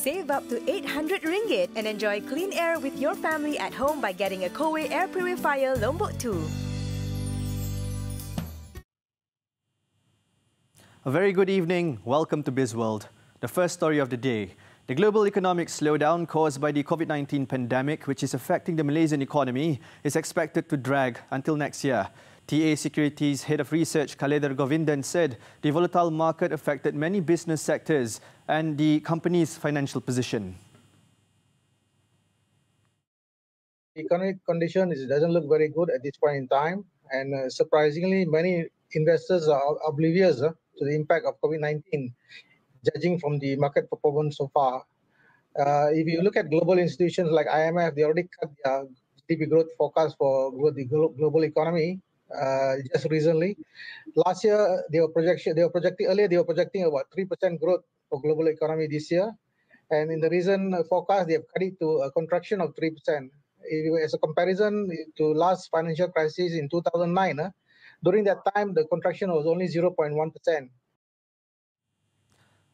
Save up to 800 ringgit and enjoy clean air with your family at home by getting a Kowei air purifier Lombok 2. A very good evening. Welcome to Bizworld. The first story of the day. The global economic slowdown caused by the COVID-19 pandemic, which is affecting the Malaysian economy, is expected to drag until next year. TA Securities Head of Research Kaledar Govindan said the volatile market affected many business sectors and the company's financial position. The economic condition doesn't look very good at this point in time, and surprisingly, many investors are oblivious to the impact of COVID-19, judging from the market performance so far. If you look at global institutions like IMF, they already cut their GDP growth forecast for the global economy just recently. Last year, they were projecting about 3% growth for global economy this year, and in the recent forecast, they have cut it to a contraction of 3%. As a comparison to last financial crisis in 2009, during that time, the contraction was only 0.1%.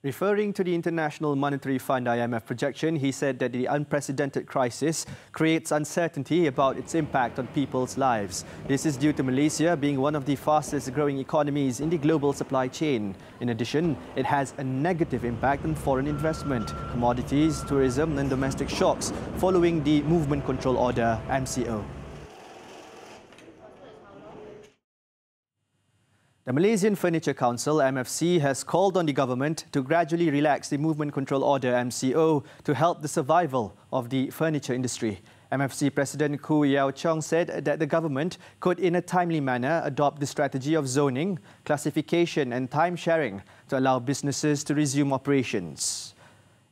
Referring to the International Monetary Fund IMF projection, he said that the unprecedented crisis creates uncertainty about its impact on people's lives. This is due to Malaysia being one of the fastest growing economies in the global supply chain. In addition, it has a negative impact on foreign investment, commodities, tourism and domestic shocks following the Movement Control Order (MCO). The Malaysian Furniture Council (MFC) has called on the government to gradually relax the Movement Control Order (MCO) to help the survival of the furniture industry. MFC President Khoo Yao Chong said that the government could in a timely manner adopt the strategy of zoning, classification and time sharing to allow businesses to resume operations.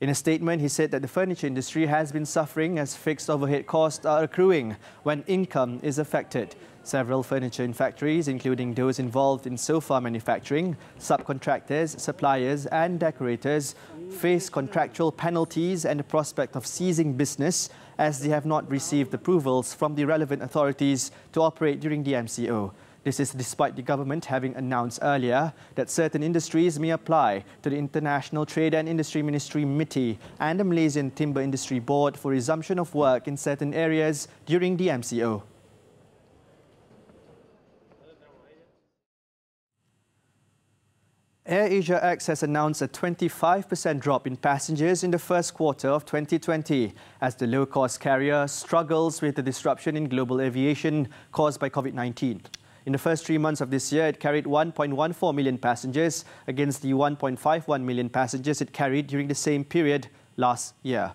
In a statement, he said that the furniture industry has been suffering as fixed overhead costs are accruing when income is affected. Several furniture factories, including those involved in sofa manufacturing, subcontractors, suppliers and decorators, face contractual penalties and the prospect of ceasing business as they have not received approvals from the relevant authorities to operate during the MCO. This is despite the government having announced earlier that certain industries may apply to the International Trade and Industry Ministry MITI and the Malaysian Timber Industry Board for resumption of work in certain areas during the MCO. AirAsia X has announced a 25% drop in passengers in the first quarter of 2020 as the low-cost carrier struggles with the disruption in global aviation caused by COVID-19. In the first 3 months of this year, it carried 1.14 million passengers against the 1.51 million passengers it carried during the same period last year.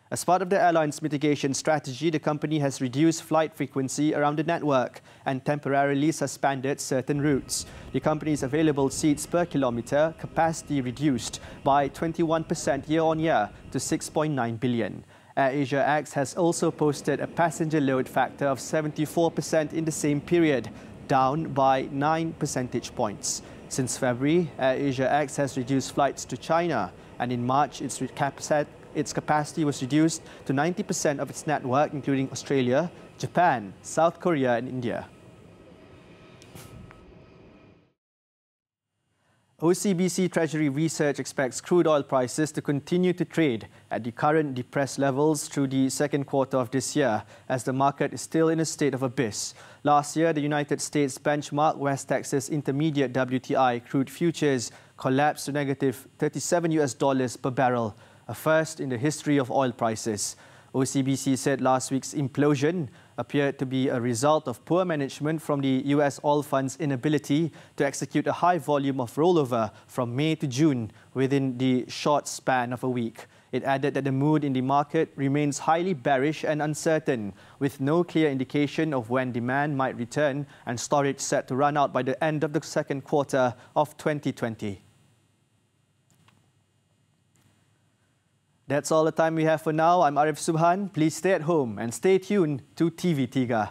As part of the airline's mitigation strategy, the company has reduced flight frequency around the network and temporarily suspended certain routes. The company's available seats per kilometre capacity reduced by 21% year-on-year to 6.9 billion. AirAsia X has also posted a passenger load factor of 74% in the same period, down by 9 percentage points. Since February, AirAsia X has reduced flights to China, and in March, its capacity was reduced to 90% of its network, including Australia, Japan, South Korea and India. OCBC Treasury Research expects crude oil prices to continue to trade at the current depressed levels through the second quarter of this year, as the market is still in a state of abyss. Last year, the United States benchmark West Texas Intermediate WTI crude futures collapsed to negative $37 per barrel, a first in the history of oil prices. OCBC said last week's implosion appeared to be a result of poor management from the US oil fund's inability to execute a high volume of rollover from May to June within the short span of a week. It added that the mood in the market remains highly bearish and uncertain, with no clear indication of when demand might return and storage set to run out by the end of the second quarter of 2020. That's all the time we have for now. I'm Arif Subhan. Please stay at home and stay tuned to TV3.